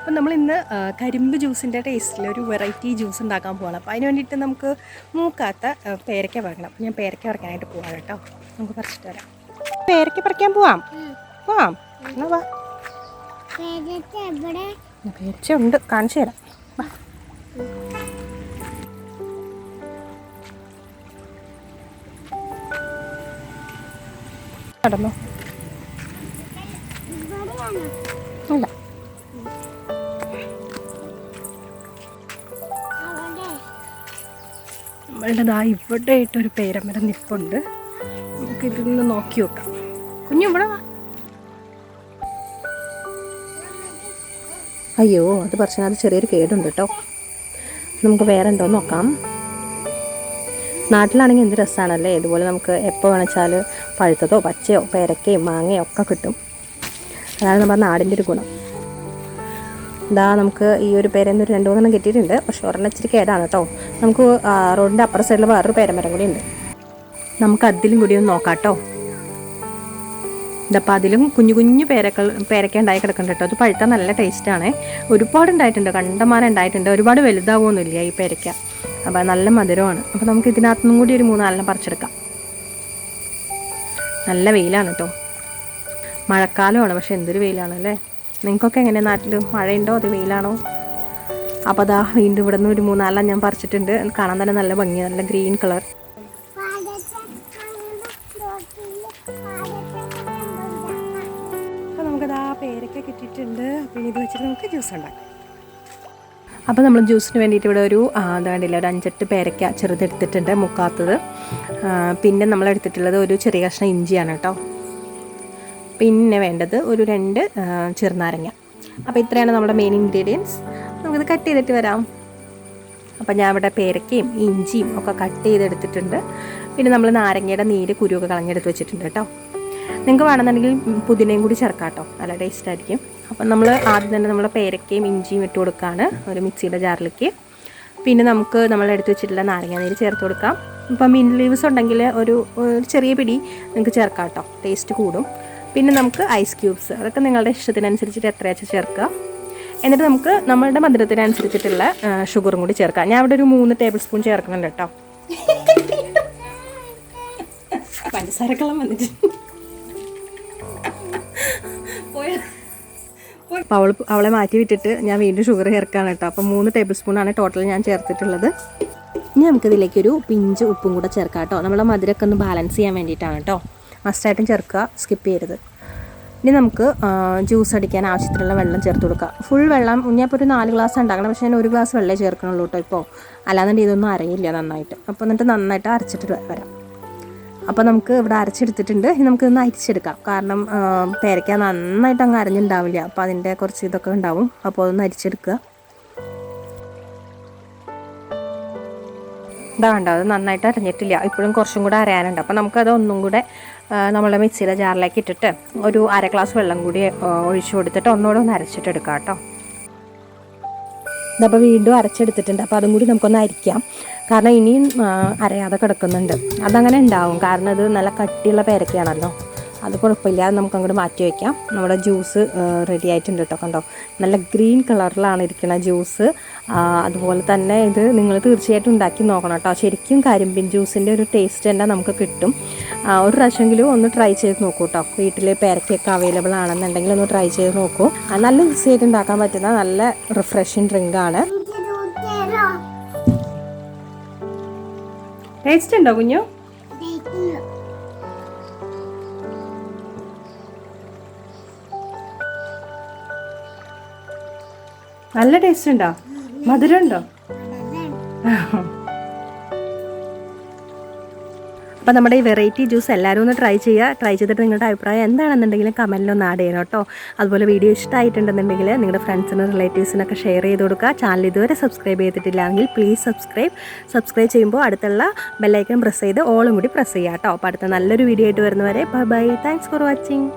അപ്പം നമ്മൾ ഇന്ന് കരിമ്പ് ജ്യൂസിൻ്റെ ടേസ്റ്റിൽ ഒരു വെറൈറ്റി ജ്യൂസ് ഉണ്ടാക്കാൻ പോകണം. അപ്പോൾ അതിന് വേണ്ടിയിട്ട് നമുക്ക് മൂക്കാത്ത പേരയ്ക്ക പറിക്കണം. ഞാൻ പേരയ്ക്ക പറിക്കാനായിട്ട് പോവാം കേട്ടോ. നമുക്ക് പറിച്ചിട്ട് വരാം. പേരയ്ക്ക പറിക്കാൻ പോവാം. പോവാം എന്നാ വാ. പേരച്ച ഉണ്ട്, കാണിച്ചു തരാം. നടന്നോ അല്ല നമ്മളുടെ ഇവിടെ ആയിട്ടൊരു പേരമരം നിൽപ്പുണ്ട്. നമുക്കിതൊന്ന് നോക്കി നോക്കാം. കുഞ്ഞു ഇവിടെ വാ. അയ്യോ, അത് പറഞ്ഞാൽ ചെറിയൊരു കേടുണ്ട് കേട്ടോ. നമുക്ക് വേറെ ഉണ്ടോ നോക്കാം. നാട്ടിലാണെങ്കിൽ എന്ത് രസമാണല്ലേ, ഇതുപോലെ നമുക്ക് എപ്പോൾ വേണമെച്ചാൽ പഴുത്തതോ പച്ചയോ പേരക്കയോ മാങ്ങയോ ഒക്കെ കിട്ടും. അതാണ് നമ്മുടെ നാടിൻ്റെ ഒരു ഗുണം. ഇതാ നമുക്ക് ഈ ഒരു പേരെന്ന് ഒരു 2-3 കിട്ടിയിട്ടുണ്ട്. പക്ഷെ ഒരെണ്ണം ഇച്ചിരി കേടാണ് കേട്ടോ. നമുക്ക് റോഡിൻ്റെ അപ്പുറ സൈഡിൽ വേറൊരു പേരമരം കൂടി ഉണ്ട്. നമുക്ക് അതിലും കൂടി ഒന്ന് നോക്കാം കേട്ടോ. ഇതപ്പോൾ അതിലും കുഞ്ഞു കുഞ്ഞു പേരക്ക ഉണ്ടായി കിടക്കുന്നുണ്ട് കേട്ടോ. അത് പഴുത്താൽ നല്ല ടേസ്റ്റാണ്. ഒരുപാട് ഉണ്ടായിട്ടുണ്ട്, കണ്ടമാനം ഉണ്ടായിട്ടുണ്ട്. ഒരുപാട് വലുതാവുമൊന്നുമില്ല ഈ പേരയ്ക്ക. അപ്പോൾ നല്ല മധുരമാണ്. അപ്പോൾ നമുക്ക് ഇതിനകത്തുനിന്നും കൂടി ഒരു 3-4 പറിച്ചെടുക്കാം. നല്ല വെയിലാണ് കേട്ടോ. മഴക്കാലമാണ്, പക്ഷെ എന്തൊരു വെയിലാണല്ലേ. നിങ്ങൾക്കൊക്കെ എങ്ങനെ നാട്ടിൽ മഴയുണ്ടോ അത് വെയിലാണോ? അപ്പോൾ അതാ വീണ്ടും ഇവിടെ നിന്ന് ഒരു 3-4 ഞാൻ പറിച്ചിട്ടുണ്ട്. കാണാൻ തന്നെ നല്ല ഭംഗിയാണ്, നല്ല ഗ്രീൻ കളർ. അപ്പോൾ നമുക്കതാ പേരൊക്കെ കിട്ടിയിട്ടുണ്ട്. അപ്പോൾ ഇത് വെച്ചിട്ട് നമുക്ക് ജ്യൂസ് ഉണ്ടാക്കാം. അപ്പോൾ നമ്മൾ ജ്യൂസിന് വേണ്ടിയിട്ട് ഇവിടെ ഒരു എന്താ വേണ്ടിയില്ല, ഒരു 5-8 പേരയ്ക്ക ചെറുതെടുത്തിട്ടുണ്ട്, മുക്കാത്തത്. പിന്നെ നമ്മൾ എടുത്തിട്ടുള്ളത് ഒരു ചെറിയ കഷ്ണം ഇഞ്ചിയാണ് കേട്ടോ. പിന്നെ വേണ്ടത് ഒരു 2 ചെറുനാരങ്ങ. അപ്പോൾ ഇത്രയാണ് നമ്മുടെ മെയിൻ ഇൻഗ്രീഡിയൻസ്. നമുക്കിത് കട്ട് ചെയ്തിട്ട് വരാം. അപ്പോൾ ഞാൻ ഇവിടെ പേരയ്ക്കയും ഇഞ്ചിയും ഒക്കെ കട്ട് ചെയ്തെടുത്തിട്ടുണ്ട്. പിന്നെ നമ്മൾ നാരങ്ങയുടെ നീര് കുരുവൊക്കെ കളഞ്ഞെടുത്ത് വെച്ചിട്ടുണ്ട് കേട്ടോ. നിങ്ങൾക്ക് വേണമെന്നുണ്ടെങ്കിൽ പുതിനയും കൂടി ചേർക്കാം കേട്ടോ, നല്ല ടേസ്റ്റ് ആയിരിക്കും. അപ്പം നമ്മൾ ആദ്യം തന്നെ നമ്മൾ പേരയ്ക്കയും ഇഞ്ചിയും ഇട്ട് കൊടുക്കുകയാണ് ഒരു മിക്സിയുടെ ജാറിലേക്ക്. പിന്നെ നമുക്ക് നമ്മൾ എടുത്ത് വെച്ചിട്ടുള്ള നാരങ്ങ നീര് ചേർത്ത് കൊടുക്കാം. ഇപ്പം മിൻറ്റ് ലീവ്സ് ഉണ്ടെങ്കിൽ ഒരു ചെറിയ പിടി നിങ്ങൾക്ക് ചേർക്കാം കേട്ടോ, ടേസ്റ്റ് കൂടും. പിന്നെ നമുക്ക് ഐസ് ക്യൂബ്സ്, അതൊക്കെ നിങ്ങളുടെ ഇഷ്ടത്തിനനുസരിച്ചിട്ട് എത്രയാച്ച ചേർക്കുക. എന്നിട്ട് നമുക്ക് നമ്മളുടെ മധുരത്തിനനുസരിച്ചിട്ടുള്ള ഷുഗറും കൂടി ചേർക്കാം. ഞാൻ ഇവിടെ ഒരു 3 ടേബിൾ സ്പൂൺ ചേർക്കുന്നുണ്ട് കേട്ടോ. പഞ്ചസാരക്കളം വന്നിട്ട് അപ്പോൾ അവളെ മാറ്റി വിട്ടിട്ട് ഞാൻ വീണ്ടും ഷുഗർ ചേർക്കുകയാണ് കേട്ടോ. അപ്പോൾ 3 ടേബിൾ സ്പൂണാണ് ടോട്ടൽ ഞാൻ ചേർത്തിട്ടുള്ളത്. ഇനി നമുക്കിതിലേക്കൊരു പിഞ്ച് ഉപ്പും കൂടെ ചേർക്കാം കേട്ടോ. നമ്മളെ മധുരമൊക്കെ ഒന്ന് ബാലൻസ് ചെയ്യാൻ വേണ്ടിയിട്ടാണ് കേട്ടോ. മസ്റ്റായിട്ടും ചേർക്കുക, സ്കിപ്പ് ചെയ്യരുത്. ഇനി നമുക്ക് ജ്യൂസ് അടിക്കാൻ ആവശ്യത്തിനുള്ള വെള്ളം ചേർത്ത് കൊടുക്കുക. ഫുൾ വെള്ളം, ഞാനിപ്പോൾ ഒരു 4 ഗ്ലാസ് ഉണ്ടാക്കണം, പക്ഷേ ഞാൻ 1 ഗ്ലാസ് വെള്ളമേ ചേർക്കണുള്ളൂ കേട്ടോ ഇപ്പോൾ. അല്ലാന്നുണ്ടെങ്കിൽ ഇതൊന്നും അറിയില്ല നന്നായിട്ട്. അപ്പോൾ എന്നിട്ട് നന്നായിട്ട് അരച്ചിട്ട് വരാം. അപ്പോൾ നമുക്ക് ഇവിടെ അരച്ചെടുത്തിട്ടുണ്ട്. ഇനി നമുക്കിതൊന്ന് അരിച്ചെടുക്കാം. കാരണം പേരയ്ക്ക നന്നായിട്ട് അങ്ങ് അരഞ്ഞുണ്ടാവില്ല, അപ്പോൾ അതിൻ്റെ കുറച്ച് ഇതൊക്കെ ഉണ്ടാവും. അപ്പോൾ അതൊന്ന് അരിച്ചെടുക്കുക. ഇതാ കണ്ടോ, അത് നന്നായിട്ട് അരഞ്ഞിട്ടില്ല, ഇപ്പോഴും കുറച്ചും കൂടെ അരയാനുണ്ട്. അപ്പോൾ നമുക്കത് ഒന്നും കൂടെ നമ്മളെ മിക്സിയുടെ ജാറിലേക്ക് ഇട്ടിട്ട് ഒരു 1/2 ഗ്ലാസ് വെള്ളം കൂടി ഒഴിച്ചു കൊടുത്തിട്ട് ഒന്നുകൂടെ ഒന്ന് അരച്ചിട്ടെടുക്കാം കേട്ടോ. ഇതപ്പോൾ വീണ്ടും അരച്ചെടുത്തിട്ടുണ്ട്. അപ്പോൾ അതും കൂടി നമുക്കൊന്ന് അരിക്കാം. കാരണം ഇനിയും അരയാതെ കിടക്കുന്നുണ്ട്. അതങ്ങനെ ഉണ്ടാവും, കാരണം ഇത് നല്ല കട്ടിയുള്ള പേരയ്ക്കയാണല്ലോ. അത് കുഴപ്പമില്ല, അത് നമുക്ക് അങ്ങോട്ട് മാറ്റി വയ്ക്കാം. നമ്മുടെ ജ്യൂസ് റെഡി ആയിട്ടുണ്ട് കേട്ടോ. കണ്ടോ, നല്ല ഗ്രീൻ കളറിലാണ് ഇരിക്കുന്ന ജ്യൂസ്. അതുപോലെ തന്നെ ഇത് നിങ്ങൾ തീർച്ചയായിട്ടും ഉണ്ടാക്കി നോക്കണം കേട്ടോ. ശരിക്കും കരിമ്പിൻ ജ്യൂസിൻ്റെ ഒരു ടേസ്റ്റ് തന്നെ നമുക്ക് കിട്ടും. ഒരു പ്രാവശ്യമെങ്കിലും ഒന്ന് ട്രൈ ചെയ്ത് നോക്കൂ കേട്ടോ. വീട്ടിൽ പേരയ്ക്കൊക്കെ അവൈലബിൾ ആണെന്നുണ്ടെങ്കിൽ ഒന്ന് ട്രൈ ചെയ്ത് നോക്കൂ. നല്ല ഈസി ആയിട്ട് ഉണ്ടാക്കാൻ പറ്റുന്ന നല്ല റിഫ്രഷിങ് ഡ്രിങ്കാണ്. ടേസ്റ്റ് ഉണ്ടോ കുഞ്ഞു? നല്ല ടേസ്റ്റ് ഉണ്ടോ? മധുരം ഉണ്ടോ? അപ്പോൾ നമ്മുടെ ഈ വെറൈറ്റി ജ്യൂസ് എല്ലാവരും ഒന്ന് ട്രൈ ചെയ്യുക. ട്രൈ ചെയ്തിട്ട് നിങ്ങളുടെ അഭിപ്രായം എന്താണെന്നുണ്ടെങ്കിലും കമൻറ്റിലൊന്ന് ആഡ് ചെയ്യണം കേട്ടോ. അതുപോലെ വീഡിയോ ഇഷ്ടമായിട്ടുണ്ടെന്നുണ്ടെങ്കിൽ നിങ്ങളുടെ ഫ്രണ്ട്സിനും റിലേറ്റീവ്സിനൊക്കെ ഷെയർ ചെയ്ത് കൊടുക്കുക. ചാനൽ ഇതുവരെ സബ്സ്ക്രൈബ് ചെയ്തിട്ടില്ലെങ്കിൽ പ്ലീസ് സബ്സ്ക്രൈബ് ചെയ്യുമ്പോൾ അടുത്തുള്ള ബെല്ലൈക്കൺ പ്രസ് ചെയ്ത് ഓളും കൂടി പ്രസ് ചെയ്യുക കേട്ടോ. അപ്പോൾ അടുത്ത നല്ലൊരു വീഡിയോ ആയിട്ട് വരുന്നവരെ ബൈ. Thanks for watching.